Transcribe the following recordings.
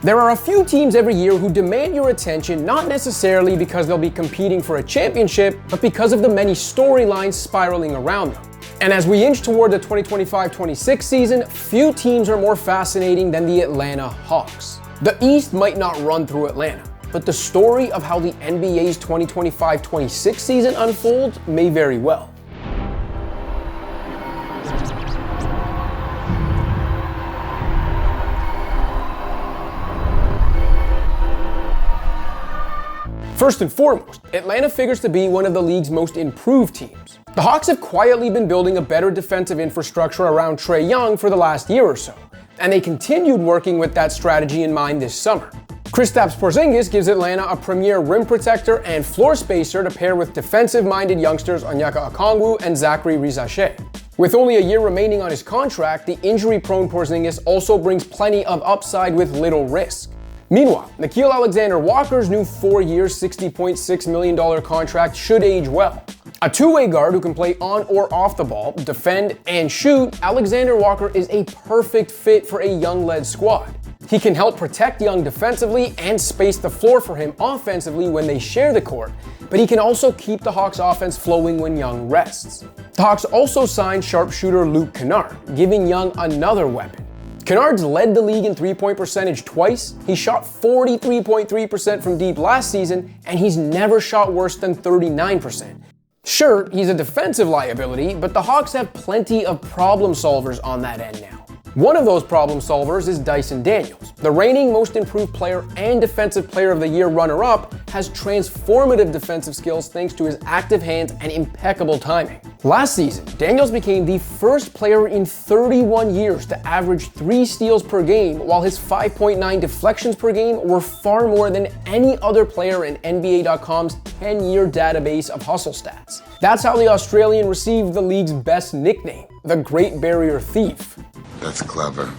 There are a few teams every year who demand your attention, not necessarily because they'll be competing for a championship, but because of the many storylines spiraling around them. And as we inch toward the 2025-26 season, few teams are more fascinating than the Atlanta Hawks. The East might not run through Atlanta, but the story of how the NBA's 2025-26 season unfolds may very well. First and foremost, Atlanta figures to be one of the league's most improved teams. The Hawks have quietly been building a better defensive infrastructure around Trey Young for the last year or so, and they continued working with that strategy in mind this summer. Kristaps Porzingis gives Atlanta a premier rim protector and floor spacer to pair with defensive-minded youngsters Onyeka Okongwu and Zachary Rizache. With only a year remaining on his contract, the injury-prone Porzingis also brings plenty of upside with little risk. Meanwhile, Nickeil Alexander-Walker's new 4-year, $60.6 million contract should age well. A two-way guard who can play on or off the ball, defend, and shoot, Alexander-Walker is a perfect fit for a Young-led squad. He can help protect Young defensively and space the floor for him offensively when they share the court, but he can also keep the Hawks' offense flowing when Young rests. The Hawks also signed sharpshooter Luke Kennard, giving Young another weapon. Kennard's led the league in three-point percentage twice, he shot 43.3% from deep last season, and he's never shot worse than 39%. Sure, he's a defensive liability, but the Hawks have plenty of problem solvers on that end now. One of those problem solvers is Dyson Daniels. The reigning most improved player and defensive player of the year runner-up has transformative defensive skills thanks to his active hands and impeccable timing. Last season, Daniels became the first player in 31 years to average 3 steals per game, while his 5.9 deflections per game were far more than any other player in NBA.com's 10-year database of hustle stats. That's how the Australian received the league's best nickname, the Great Barrier Thief. That's clever.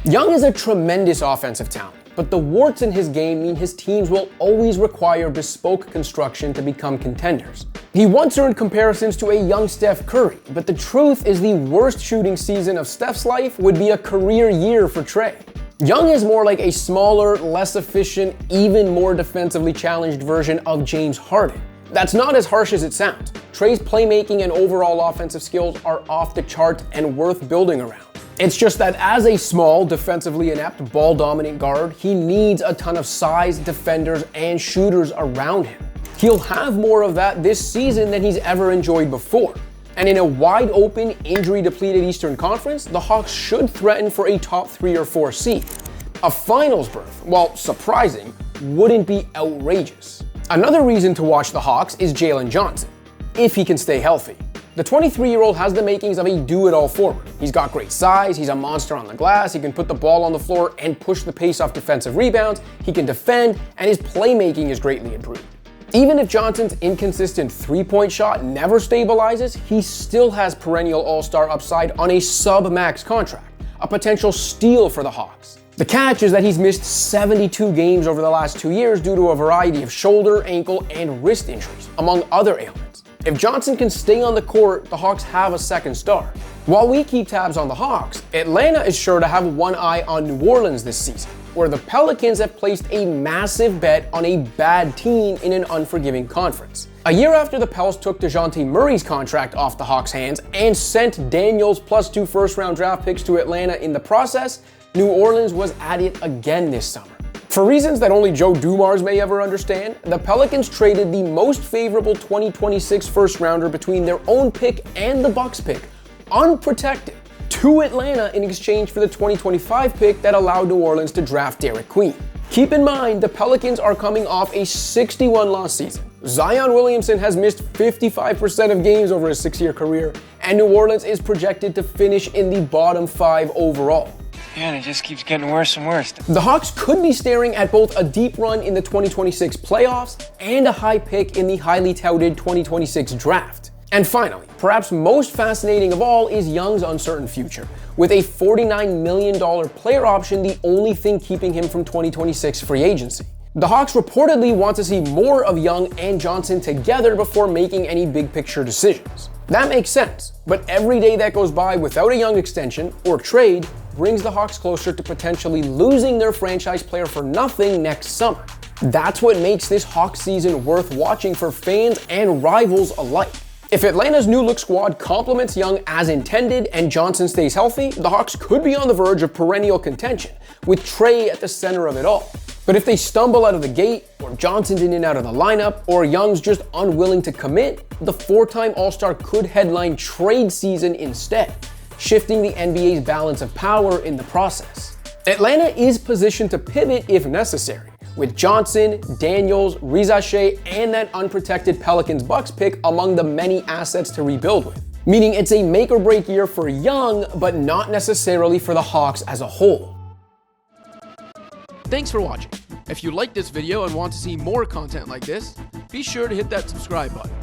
Young is a tremendous offensive talent, but the warts in his game mean his teams will always require bespoke construction to become contenders. He once earned comparisons to a young Steph Curry, but the truth is the worst shooting season of Steph's life would be a career year for Trey. Young is more like a smaller, less efficient, even more defensively challenged version of James Harden. That's not as harsh as it sounds. Trey's playmaking and overall offensive skills are off the charts and worth building around. It's just that as a small, defensively inept, ball-dominant guard, he needs a ton of size, defenders, and shooters around him. He'll have more of that this season than he's ever enjoyed before. And in a wide-open, injury-depleted Eastern Conference, the Hawks should threaten for a top 3 or 4 seed. A finals berth, while surprising, wouldn't be outrageous. Another reason to watch the Hawks is Jaylen Johnson, if he can stay healthy. The 23-year-old has the makings of a do-it-all forward. He's got great size, he's a monster on the glass, he can put the ball on the floor and push the pace off defensive rebounds, he can defend, and his playmaking is greatly improved. Even if Johnson's inconsistent three-point shot never stabilizes, he still has perennial all-star upside on a sub-max contract, a potential steal for the Hawks. The catch is that he's missed 72 games over the last 2 years due to a variety of shoulder, ankle, and wrist injuries, among other ailments. If Johnson can stay on the court, the Hawks have a second star. While we keep tabs on the Hawks, Atlanta is sure to have one eye on New Orleans this season, where the Pelicans have placed a massive bet on a bad team in an unforgiving conference. A year after the Pels took DeJounte Murray's contract off the Hawks' hands and sent Daniels plus 2 first-round draft picks to Atlanta in the process, New Orleans was at it again this summer. For reasons that only Joe Dumars may ever understand, the Pelicans traded the most favorable 2026 first-rounder between their own pick and the Bucks pick, unprotected, to Atlanta in exchange for the 2025 pick that allowed New Orleans to draft Derek Queen. Keep in mind, the Pelicans are coming off a 61-loss season. Zion Williamson has missed 55% of games over his 6-year career, and New Orleans is projected to finish in the bottom 5 overall. Yeah, and it just keeps getting worse and worse. The Hawks could be staring at both a deep run in the 2026 playoffs and a high pick in the highly touted 2026 draft. And finally, perhaps most fascinating of all is Young's uncertain future, with a $49 million player option the only thing keeping him from 2026 free agency. The Hawks reportedly want to see more of Young and Johnson together before making any big picture decisions. That makes sense, but every day that goes by without a Young extension or trade brings the Hawks closer to potentially losing their franchise player for nothing next summer. That's what makes this Hawks season worth watching for fans and rivals alike. If Atlanta's new look squad complements Young as intended and Johnson stays healthy, the Hawks could be on the verge of perennial contention, with Trey at the center of it all. But if they stumble out of the gate, or Johnson's in and out of the lineup, or Young's just unwilling to commit, the four-time All-Star could headline trade season instead, shifting the NBA's balance of power in the process. Atlanta is positioned to pivot if necessary, with Johnson, Daniels, Reza Shea, and that unprotected Pelicans-Bucks pick among the many assets to rebuild with. Meaning it's a make-or-break year for Young, but not necessarily for the Hawks as a whole. Thanks for watching. If you liked this video and want to see more content like this, be sure to hit that subscribe button.